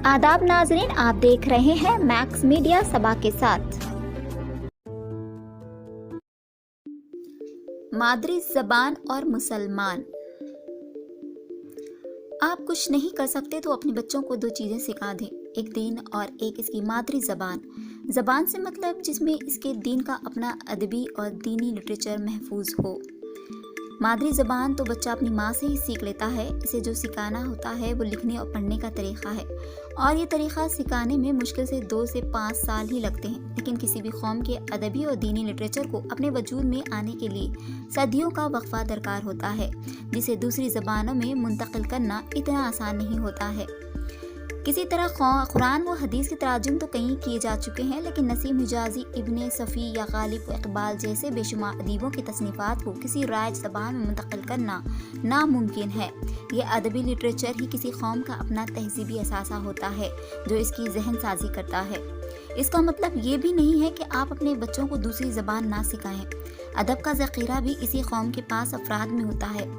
आदाब नाजरीन, आप देख रहे हैं मैक्स मीडिया सबा के साथ। मादरी ज़बान और मुसलमान। आप कुछ नहीं कर सकते तो अपने बच्चों को दो चीज़ें सिखा दें, एक दीन और एक इसकी मादरी ज़बान। ज़बान से मतलब जिसमें इसके दीन का अपना अदबी और दीनी लिटरेचर महफूज हो। मादरी ज़बान तो बच्चा अपनी माँ से ही सीख लेता है। इसे जो सिखाना होता है वो लिखने और पढ़ने का तरीक़ा है, और ये तरीक़ा सिखाने में मुश्किल से 2 से 5 साल ही लगते हैं। लेकिन किसी भी कौम के अदबी और दीनी लिटरेचर को अपने वजूद में आने के लिए सदियों का वक्फा दरकार होता है, जिसे दूसरी ज़बानों में मुंतकिल करना इतना आसान नहीं होता है। किसी तरह कुरान व हदीस के तराजुम तो कई किए जा चुके हैं, लेकिन नसीम हिजाजी, इब्ने सफ़ी या गालिब इकबाल जैसे बेशुमार अदीबों की तसनीफ़ात को किसी राइज ज़बान में मुंतकिल करना नामुमकिन है। यह अदबी लिटरेचर ही किसी कौम का अपना तहज़ीबी असासा होता है जो इसकी जहन साजी करता है। इसका मतलब ये भी नहीं है कि आप अपने बच्चों को दूसरी ज़बान ना सिखाएं। अदब का ज़ख़ीरा भी इसी कौम के पास अफराद में होता है,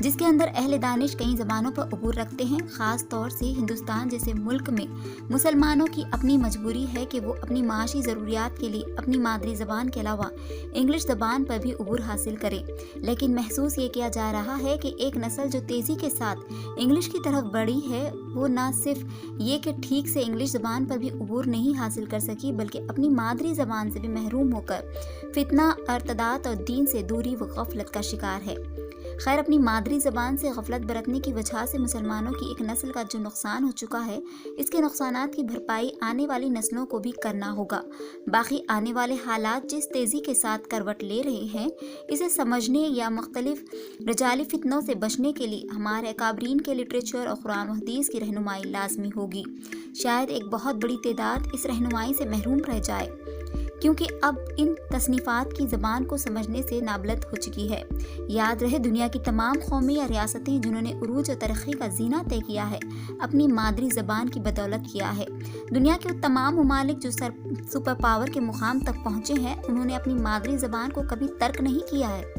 जिसके अंदर अहले दानिश कई ज़बानों पर अबूर रखते हैं। ख़ास तौर से हिंदुस्तान जैसे मुल्क में मुसलमानों की अपनी मजबूरी है कि वो अपनी माशी ज़रूरियात के लिए अपनी मादरी ज़बान के अलावा इंग्लिश ज़बान पर भी अबूर हासिल करें। लेकिन महसूस ये किया जा रहा है कि एक नस्ल जो तेज़ी के साथ इंग्लिश की तरफ बढ़ी है, वो न सिर्फ ये कि ठीक से इंग्लिश ज़बान पर भी अबूर नहीं हासिल कर सकी, बल्कि अपनी मादरी ज़बान से भी महरूम होकर फितना, अर्तदात और दीन से दूरी व गफलत का शिकार है। खैर, अपनी मादरी ज़बान से गफलत बरतने की वजह से मुसलमानों की एक नस्ल का जो नुकसान हो चुका है, इसके नुकसानात की भरपाई आने वाली नस्लों को भी करना होगा। बाकी आने वाले हालात जिस तेज़ी के साथ करवट ले रहे हैं, इसे समझने या मुख्तलिफ रजाली फितनों से बचने के लिए हमारे अकाबरीन के लिटरेचर और कुरान व हदीस की रहनुमाई लाजमी होगी। शायद एक बहुत बड़ी तादाद इस रहनुमाई से महरूम रह जाए, क्योंकि अब इन तसनीफ़ात की ज़बान को समझने से नाबलद हो चुकी है। याद रहे, दुनिया की तमाम कौमें या रियासतें जिन्होंने उरूज और तरक्की का जीना तय किया है, अपनी मादरी ज़बान की बदौलत किया है। दुनिया के वो तमाम ममालिक जो सुपर पावर के मुकाम तक पहुँचे हैं, उन्होंने अपनी मादरी ज़बान को कभी तर्क नहीं किया है।